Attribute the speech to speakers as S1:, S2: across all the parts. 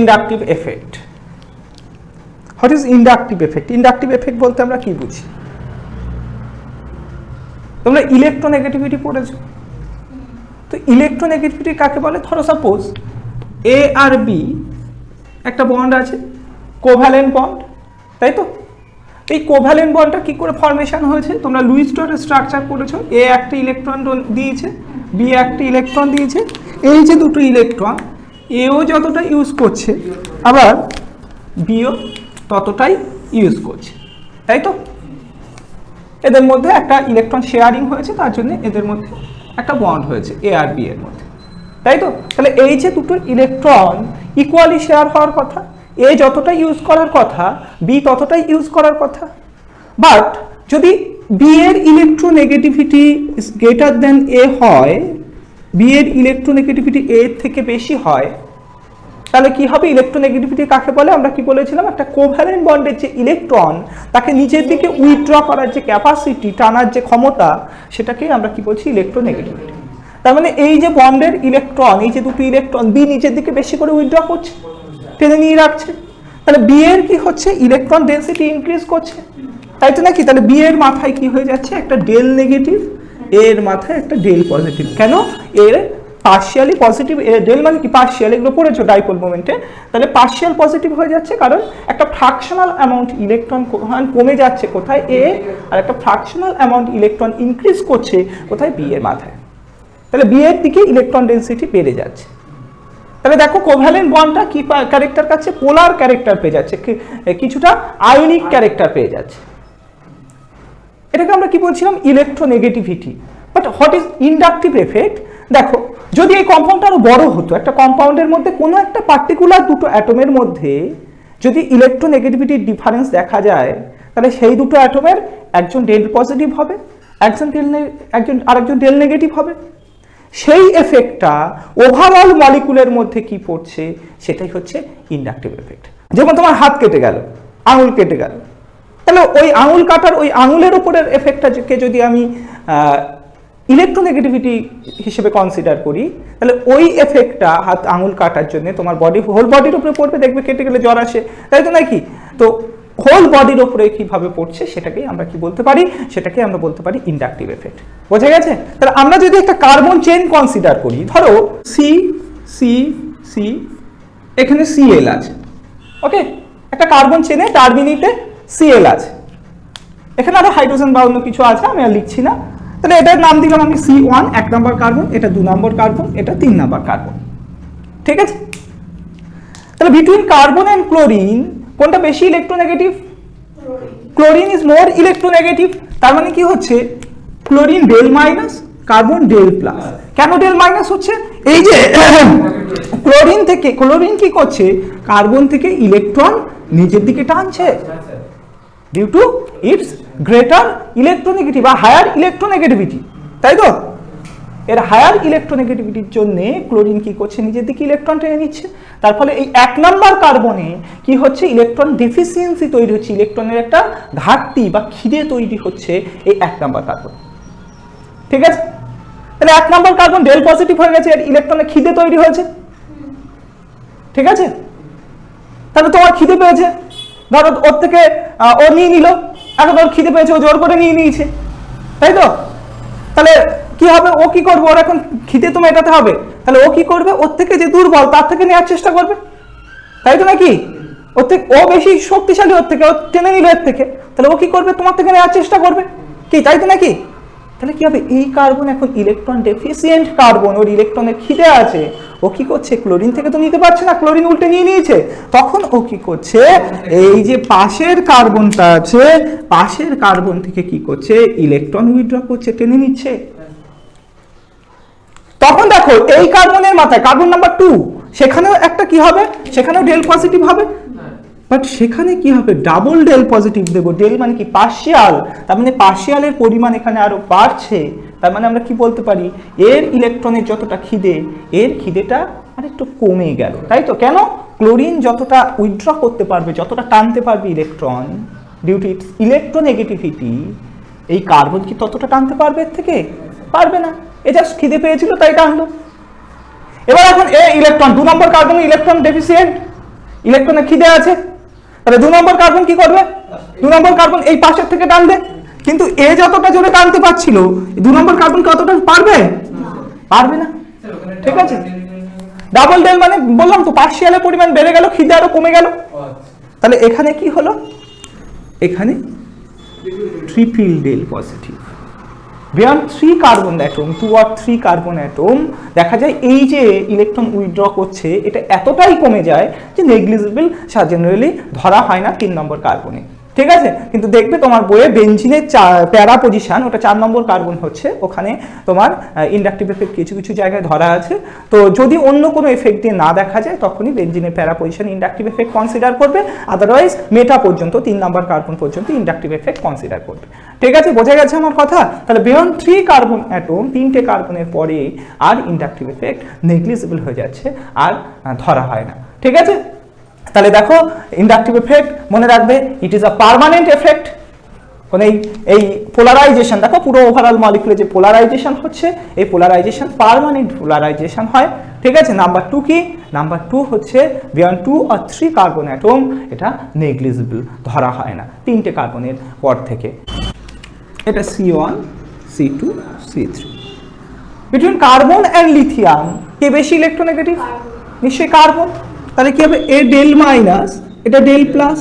S1: Inductive effect. What is inductive effect? Inductive effect বলতে আমরা কি বুঝি? তোমরা ইলেকট্রোনেগেটিভিটি পড়েছো, তো ইলেকট্রোনেগেটিভিটি কাকে বলে? ধরো সাপোজ এ আর বি একটা বন্ড আছে, কোভ্যালেন্ট বন্ড, তাই তো? এই কোভ্যালেন্ট বন্ডটা কি করে ফর্মেশন হয়েছে? তোমরা লুইস ডটের স্ট্রাকচার পড়েছো। এ একটা ইলেকট্রন দিয়েছে, বি একটা ইলেকট্রন দিয়েছে। এই যে দুটো ইলেকট্রন, এও যতটা ইউজ করছে আবার বিও ততটাই ইউজ করছে, তাই তো? এদের মধ্যে একটা ইলেকট্রন শেয়ারিং হয়েছে, তার জন্য এদের মধ্যে একটা বন্ড হয়েছে এ আর বি এর মধ্যে, তাই তো? তাহলে এই যে দুটো ইলেকট্রন ইকুয়ালি শেয়ার হওয়ার কথা, এ যতটা ইউজ করার কথা বি ততটাই ইউজ করার কথা। বাট যদি বি এর ইলেকট্রোনেগেটিভিটি গ্রেটার দেন এ হয়, বি এর ইলেকট্রোনেগেটিভিটি এ থেকে বেশি হয়, তাহলে কি হবে? ইলেকট্রোনেগেটিভিটি কাকে বলে? আমরা কি বলেছিলাম? একটা কোভ্যালেন্ট বন্ডের যে ইলেকট্রন তাকে নিজের দিকে উইথড্র করার যে ক্যাপাসিটি, টানার যে ক্ষমতা, সেটাকেই আমরা কি বলছি? ইলেকট্রোনেগেটিভিটি। তার মানে এই যে বন্ডের ইলেকট্রন, এই যে দুটো ইলেকট্রন বি নিজের দিকে বেশি করে উইথড্র করছে, টেনে নিয়ে রাখছে, তাহলে বি এর কি হচ্ছে? ইলেকট্রন ডেনসিটি ইনক্রিজ করছে, তাই তো নাকি? তাহলে বি এর মাথায় কি হয়ে যাচ্ছে? একটা ডেল নেগেটিভ, এর মাথায় একটা ডেল পজিটিভ। কেন? এর পার্শিয়ালি পজিটিভ, ডেল মানে কি? পার্শিয়াল, এগুলো পড়েছো ডাইপোল মোমেন্টে। তাহলে পার্শিয়াল পজিটিভ হয়ে যাচ্ছে, কারণ একটা ফ্র্যাকশনাল অ্যামাউন্ট ইলেকট্রন কমে যাচ্ছে কোথায়? এ, আর একটা ফ্র্যাকশনাল অ্যামাউন্ট ইলেকট্রন ইনক্রিজ করছে কোথায়? বি এর মাথায়। তাহলে বি এর দিকে ইলেকট্রন ডেনসিটি বেড়ে যাচ্ছে। তাহলে দেখো কোভ্যালেন্ট বন্ডটা কি ক্যারেক্টার পাচ্ছে? পোলার ক্যারেক্টার পেয়ে যাচ্ছে, কিছুটা আয়নিক ক্যারেক্টার পেয়ে যাচ্ছে। এটাকে আমরা কি বলছিলাম? Electronegativity. But what is inductive effect? দেখো, যদি এই কম্পাউন্ডটা আরো বড় হতো, একটা কম্পাউন্ডের মধ্যে কোনো একটা পার্টিকুলার দুটো অ্যাটমের মধ্যে যদি ইলেকট্রোনেগেটিভিটির ডিফারেন্স দেখা যায়, তাহলে সেই দুটো অ্যাটমের একজন ডেল পজিটিভ হবে, আরেকজন ডেল নেগেটিভ হবে। সেই এফেক্টটা ওভারঅল মলিকুলের মধ্যে কি পড়ছে, সেটাই হচ্ছে ইন্ডাকটিভ এফেক্ট। যেমন তোমার হাত কেটে গেল, আঙুল কেটে গেল, তাহলে ওই আঙুল কাটার ওই আঙুলের উপরের এফেক্টটাকে যদি আমি ইলেকট্রোনেগেটিভিটি হিসেবে কনসিডার করি, তাহলে ওই এফেক্টটা হাত আঙুল কাটার জন্য তোমার হোল বডির উপরে পড়বে, দেখবে কেটে গেলে জ্বর আসে, তাই তো নাকি? তো হোল বডির উপরে কিভাবে পড়ছে সেটাকেই আমরা কি বলতে পারি? সেটাকে আমরা বলতে পারি ইন্ডাকটিভ এফেক্ট। বোঝা গেছে? তাহলে আমরা যদি একটা কার্বন চেইন কনসিডার করি, ধরো সি সি সি, এখানে সিএল আছে, ওকে? একটা কার্বন চেইনে টার্মিনেটে সিএল আছে, এখানে আরো হাইড্রোজেন বা অন্য কিছু আছে, আমি আর লিখছি না। তাহলে এটার নাম দিলাম আমি C1, 1 নম্বর কার্বন, এটা 2 নম্বর কার্বন, এটা 3 নম্বর কার্বন, ঠিক আছে? তাহলে বিটুইন কার্বন এন্ড ক্লোরিন কোনটা বেশি electronegative? Chlorine is more electronegative. তার মানে কি হচ্ছে? Chlorine del minus, carbon del plus. কেন ডেল মাইনাস হচ্ছে? এই যে ক্লোরিন কি করছে? কার্বন থেকে ইলেকট্রন নিজের দিকে টানছে, due to its greater electronegative বা হায়ার ইলেকট্রোনেগেটিভিটি, তাই তো? এর হায়ার ইলেকট্রোনেগেটিভিটির জন্য ক্লোরিন কি করছে? নিজের দিকে ইলেকট্রন টেনে নিচ্ছে। তার ফলে এই 1 নম্বর কার্বনে কি হচ্ছে? ইলেকট্রন ডেফিসিয়েন্সি তৈরি হচ্ছে, ইলেকট্রনের একটা ঘাটতি বা খিদে তৈরি হচ্ছে এই 1 নম্বর কার্বন, ঠিক আছে? তাহলে 1 নম্বর কার্বন ডেল পজিটিভ হয়ে গেছে, এর ইলেকট্রনের খিদে তৈরি হয়েছে, ঠিক আছে? তাহলে তোমার খিদে পেয়েছে, ধরো ওর থেকে ও নিয়ে নিল, এখন ওর খিদে পেয়েছে, ও জোর করে নিয়ে নিয়েছে, তাই তো? তাহলে কি হবে? ও কি করবে? ওর এখন খিদে তো মেটাতে হবে, তাহলে ও কি করবে? ওর থেকে যে দুর্বল তার থেকে নেওয়ার চেষ্টা করবে, তাই তো নাকি? ওর থেকে ও বেশি শক্তিশালী, ওর থেকে ও টেনে নিল এর থেকে, তাহলে ও কি করবে? তোমার থেকে নেওয়ার চেষ্টা করবে, কি তাই তো নাকি? তাহলে কি হবে? এই কার্বন এখন ইলেকট্রন ডেফিসিয়েন্ট কার্বন, ওর ইলেকট্রনের খিদে আছে, ও কি করছে? ক্লোরিন থেকে তো নিতে পারছে না, ক্লোরিন উল্টে নিয়ে নিয়েছে, তখন ও কি করছে? এই যে পাশের কার্বনটা আছে, পাশের কার্বন থেকে কি করছে? ইলেকট্রন উইথড্র করছে, টেনে নিচ্ছে। তখন দেখো এই কার্বনের মাথায় কার্বন নাম্বার 2, সেখানেও একটা কি হবে? সেখানেও ডেল পজিটিভ হবে, বাট সেখানে কি হবে? ডাবল ডেল পজিটিভ দেবো। ডেল মানে কি? পার্শিয়াল, তার মানে পার্শিয়ালের পরিমাণ এখানে আরো বাড়ছে। তার মানে আমরা কি বলতে পারি? এর ইলেকট্রনের যতটা খিদে, এর খিদেটা আরেকটু কমে গেল, তাই তো? কেন? ক্লোরিন যতটা উইথড্র করতে পারবে, যতটা টানতে পারবে electron, due to its electronegativity, এই কার্বন কি ততটা টানতে পারবে? এর থেকে পারবে না, এ জাস্ট খিদে পেয়েছিল তাই টানলো। এবার এখন এ ইলেকট্রন 2 নম্বর কার্বন ইলেকট্রন ডেফিসিয়েন্ট, ইলেকট্রনের খিদে আছে, তাহলে 2 নম্বর কার্বন কি করবে? 2 নম্বর কার্বন এই পাশের থেকে টানবে, কিন্তু এ যতটা জোরে টানতে পারছিল 2 নম্বর কার্বন কতটা পারবে? পারবে না। ঠিক আছে, ডাবল ডেল মানে বললাম তো পার্শিয়ালের পরিমাণ বেড়ে গেল, খিদে আরো কমে গেল। তাহলে এখানে কি হলো? এখানে triple del positive. Beyond 3 carbon atom, 2 or 3 carbon atom দেখা যায় এই যে ইলেকট্রন উইথড্র করছে এটা এতটাই কমে যায় যে নেগলিজিবল জেনারেলি ধরা হয় না 3 নম্বর কার্বনে। ঠিক আছে, কিন্তু দেখবে তোমার বইয়ে বেঞ্জিনের প্যারা পজিশন ওটা 4 নম্বর কার্বন হচ্ছে, ওখানে তোমার ইন্ডাকটিভ এফেক্ট কিছু কিছু জায়গায় ধরা আছে। তো যদি অন্য কোনো এফেক্ট দিয়ে না দেখা যায় তখনই বেঞ্জিনের প্যারা পজিশন ইন্ডাকটিভ এফেক্ট কনসিডার করবে, আদারওয়াইজ মেটা পর্যন্ত 3 নম্বর কার্বন পর্যন্ত ইন্ডাকটিভ এফেক্ট কনসিডার করবে। ঠিক আছে, বোঝা গেছে আমার কথা? তাহলে বিয়ন্ড 3 কার্বন অ্যাটম, 3টে কার্বনের পরে আর ইন্ডাকটিভ এফেক্ট নেগলিজিবল হয়ে যাচ্ছে, আর ধরা হয় না। ঠিক আছে, তাহলে দেখো ইন্ডাকটিভ এফেক্ট মনে রাখবে, it is a permanent effect. মানে এই পোলারাইজেশন দেখো, পুরো ওভারঅল মলিকুলে যে পোলারাইজেশন হচ্ছে, এই পোলারাইজেশন পার্মানেন্ট পোলারাইজেশন হয়। ঠিক আছে, নাম্বার 2 কি? নাম্বার 2 হচ্ছে বিয়ন্ড 2 or 3 কার্বন অ্যাটম এটা নেগলিজিবল ধরা হয় না 3টে কার্বনের পর থেকে। এটা C1 C2 C3। Between carbon and lithium কে বেশি ইলেকট্রোনেগেটিভ? নিশ্চয়ই কার্বন। তাহলে কি হবে? এ ডেল মাইনাস, এটা ডেল প্লাস।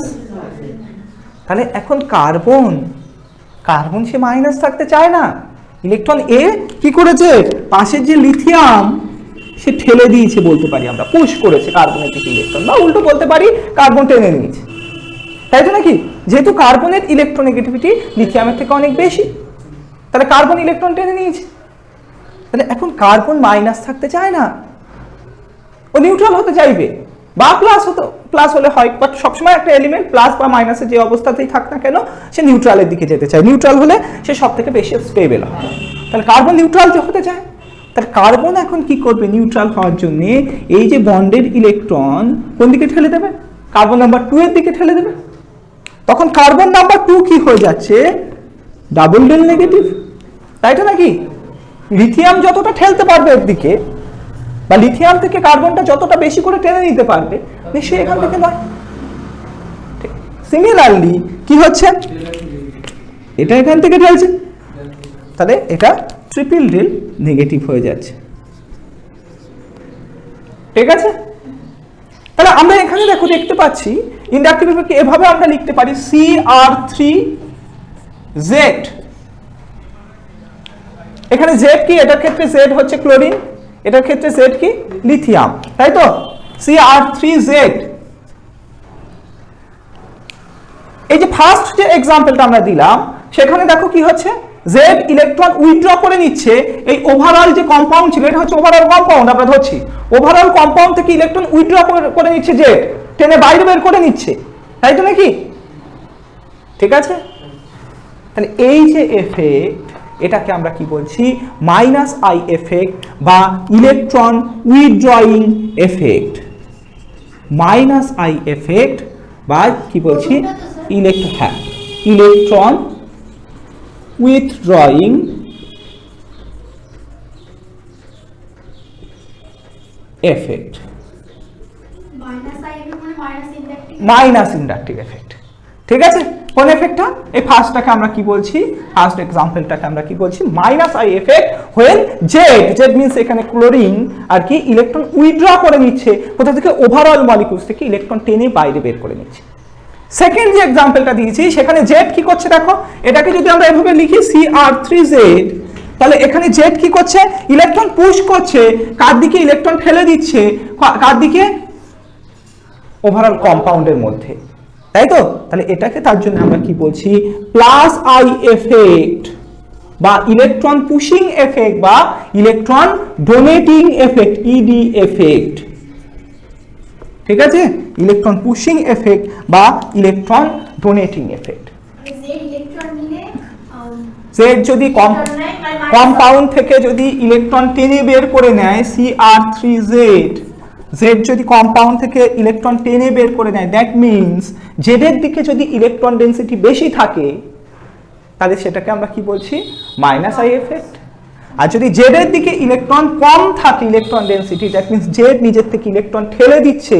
S1: তাহলে এখন কার্বন সে মাইনাস থাকতে চায় না, ইলেকট্রন এ কি করেছে? পাশের যে লিথিয়াম সে ঠেলে দিয়েছে বলতে পারি আমরা, পুশ করেছে কার্বনের দিকে ইলেকট্রন, বা উল্টো বলতে পারি কার্বন টেনে নিয়েছে। তাই তো নাকি? যেহেতু কার্বনের ইলেকট্রোনেগেটিভিটি লিথিয়ামের থেকে অনেক বেশি, তাহলে কার্বন ইলেকট্রন টেনে নিয়েছে। তাহলে এখন কার্বন মাইনাস থাকতে চায় না, ও নিউট্রাল হতে চাইবে, বা প্লাস হলে হয়, বাট সবসময় একটা এলিমেন্ট প্লাস বা মাইনাসে যে অবস্থাতেই থাক না কেন সে নিউট্রালের দিকে যেতে চায়। নিউট্রাল হলে সে সব থেকে বেশি স্টেবল হয়। তাহলে কার্বন নিউট্রাল হতে চায়। তাহলে কার্বন এখন কি করবে? নিউট্রাল হওয়ার জন্য এই যে বন্ডের ইলেকট্রন কোন দিকে ঠেলে দেবে? কার্বন নাম্বার 2 এর দিকে ঠেলে দেবে। তখন কার্বন নাম্বার 2 কি হয়ে যাচ্ছে? Double del negative. তাই তো নাকি? লিথিয়াম যতটা ঠেলতে পারবে এর দিকে, বা লিথিয়াম থেকে কার্বনটা যতটা বেশি করে টেনে নিতে পারবে, নিশ্চয়ই এখান থেকে নয়। সিমিলারলি কি হচ্ছে? এটা এখান থেকে ঠেলছে, তাহলে এটা ট্রিপল ডেল নেগেটিভ হয়ে যাচ্ছে। ঠিক আছে, তাহলে আমরা এখানে দেখো দেখতে পাচ্ছি ইন্ডাকটিভ এফেক্ট এভাবে আমরা লিখতে পারি Cr3Z। এখানে Z কি? এটার ক্ষেত্রে Z হচ্ছে ক্লোরিন, এটার ক্ষেত্রে Z কি? লিথিয়াম, তাই তো? Cr3Z। এই যে ফার্স্ট যে এক্সাম্পলটা আমরা দিলাম সেখানে দেখো কি হচ্ছে? Z ইলেকট্রন উইথড্র করে নিচ্ছে, এই ওভারঅল যে কম্পাউন্ড ছিল, এটা হচ্ছে ওভারঅল কম্পাউন্ড আমরা ধরছি, ওভারঅল কম্পাউন্ড থেকে ইলেকট্রন উইথড্র করে নিচ্ছে, Z টেনে বাইরে বের করে নিচ্ছে, তাই তো নাকি? ঠিক আছে, তাহলে এই যে এফেক্ট এটাকে আমরা কি বলছি? মাইনাস আই এফেক্ট বা electron withdrawing effect. Minus I effect বা কি বলছি? Electron withdrawing effect, minus inductive effect. ঠিক আছে, কোন এফেক্টটা? এই ফার্স্টটাকে আমরা কি বলছি? ফার্স্ট এক্সাম্পলটাকে আমরা কি বলছি? Minus I effect when Z means এখানে ক্লোরিন আর কি ইলেকট্রন উইথড্র করে নিচ্ছে কোথা থেকে? ওভারঅল মলিকিউলস থেকে ইলেকট্রন টেনে বাইরে বের করে নিচ্ছে। সেকেন্ড যে এক্সাম্পলটা দিয়েছি সেখানে জেড কি করছে দেখো, এটাকে যদি আমরা এভাবে লিখি Cr3Z, তাহলে এখানে জেড কি করছে? ইলেকট্রন পুশ করছে, কার দিকে? ইলেকট্রন ঠেলে দিচ্ছে কার দিকে? ওভারঅল কম্পাউন্ডের মধ্যে, তাই তো? তাহলে এটাকে তার জন্য আমরা কি বলছি? প্লাস আই এফেক্ট বা ইলেকট্রন পুশিং এফেক্ট বা electron donating effect, ED effect. ঠিক আছে, ইলেকট্রন পুশিং এফেক্ট বা ইলেকট্রন ডোনেটিং এফেক্ট। জেড যদি কম্পাউন্ড থেকে যদি ইলেকট্রন টেনে বের করে নেয় Cr3Z, জেড যদি কম্পাউন্ড থেকে ইলেকট্রন টেনে বের করে নেয়, দ্যাট মিনস জেডের দিকে যদি ইলেকট্রন ডেন্সিটি বেশি থাকে তাহলে সেটাকে আমরা কি বলছি? Minus I effect. আর যদি জেডের দিকে ইলেকট্রন কম থাকে electron density, that means Z নিজের থেকে ইলেকট্রন ঠেলে দিচ্ছে,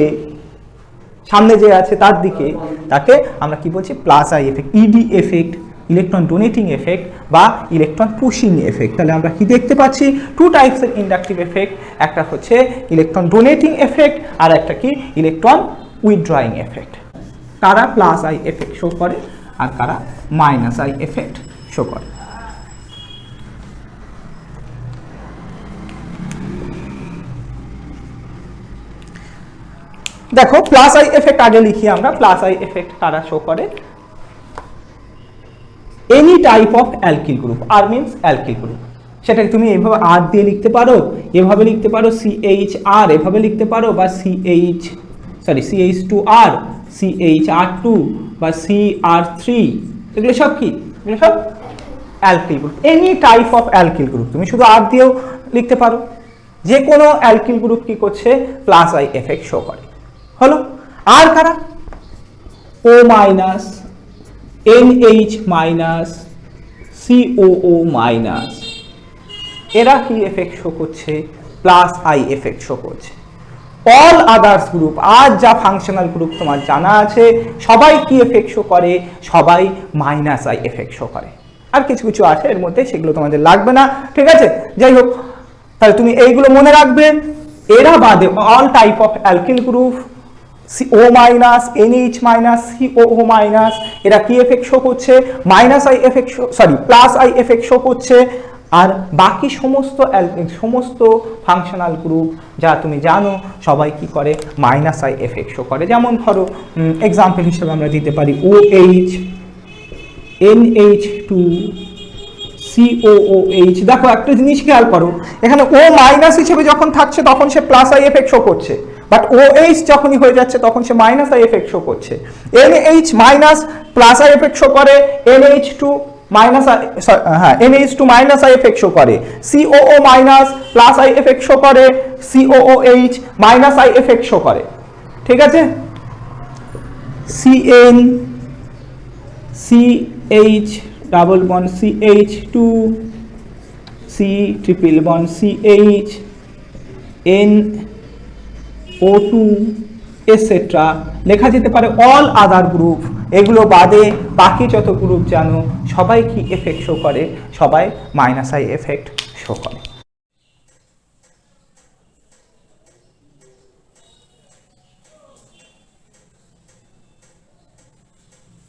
S1: সামনে যে আছে তার দিকে, তাকে আমরা কি বলছি plus I effect, ED effect, electron donating effect বা ইলেকট্রন পুশিং এফেক্ট। তাহলে আমরা কি দেখতে পাচ্ছি, টু টাইপসের ইন্ডাকটিভ এফেক্ট, একটা হচ্ছে ইলেকট্রন ডোনেটিং এফেক্ট আর একটা কি ইলেকট্রন উইথড্রয়িং এফেক্ট। কারা প্লাস আই এফেক্ট শো করে আর কারা মাইনাস আই এফেক্ট শো করে। দেখো প্লাস আই এফেক্ট আগে লিখি আমরা, প্লাস আই এফেক্ট কারা শো করে, any type of alkyl group, R means alkyl group, সেটাকে তুমি এভাবে আর দিয়ে লিখতে পারো, এভাবে লিখতে পারো CH+R এভাবে লিখতে পারো, বা CH2R, CHR2 বা CR3, এগুলো সব কি, এগুলো সব alkyl group. Any type of alkyl group, তুমি শুধু আর দিয়েও লিখতে পারো, যে কোনো অ্যালকিল গ্রুপ কি করছে প্লাস আই এফেক্ট শো করে। হলো। আর কারা, O minus, NH minus, COO minus, এরা কি এফেক্ট শো করছে প্লাস আই এফেক্ট শো করছে। অল আদার্স গ্রুপ, আর যা ফাংশনাল গ্রুপ তোমার জানা আছে সবাই কি এফেক্ট শো করে, সবাই মাইনাস আই এফেক্ট শো করে। আর কিছু কিছু আছে এর মধ্যে, সেগুলো তোমাদের লাগবে না, ঠিক আছে। যাই হোক, তাহলে তুমি এইগুলো মনে রাখবে। এরা বাদে all type of alkyl group, CO minus, NH minus, COO minus, এরা কি এফেক্ট শো করছে, minus I effect show, sorry plus I effect show করছে। আর বাকি সমস্ত ফাংশনাল গ্রুপ যা তুমি জানো সবাই কি করে মাইনাস আই এফেক্ট শো করে। যেমন ধরো এক্সাম্পল হিসেবে আমরা দিতে পারি OH, NH2, COOH। দেখো একটা জিনিস খেয়াল করো, এখানে O মাইনাস হিসেবে যখন থাকছে তখন সে প্লাস আই এফেক্ট শো করছে, বাট OH যখনই হয়ে যাচ্ছে তখন সে মাইনাস আই এফেক্ট শো করছে। NH minus plus I effect show করে, NH2 minus NH2 minus I effect show করে, COO minus plus I effect show করে, COOH minus I effect show করে, ঠিক আছে। CN, CH double bond CH2, C triple bond CH, NO2 etcetera লেখা যেতে পারে। All other group, এগুলো বাদে বাকি যত গ্রুপ জানো সবাই কি এফেক্ট শো করে, সবাই মাইনাস আই এফেক্ট শো করে।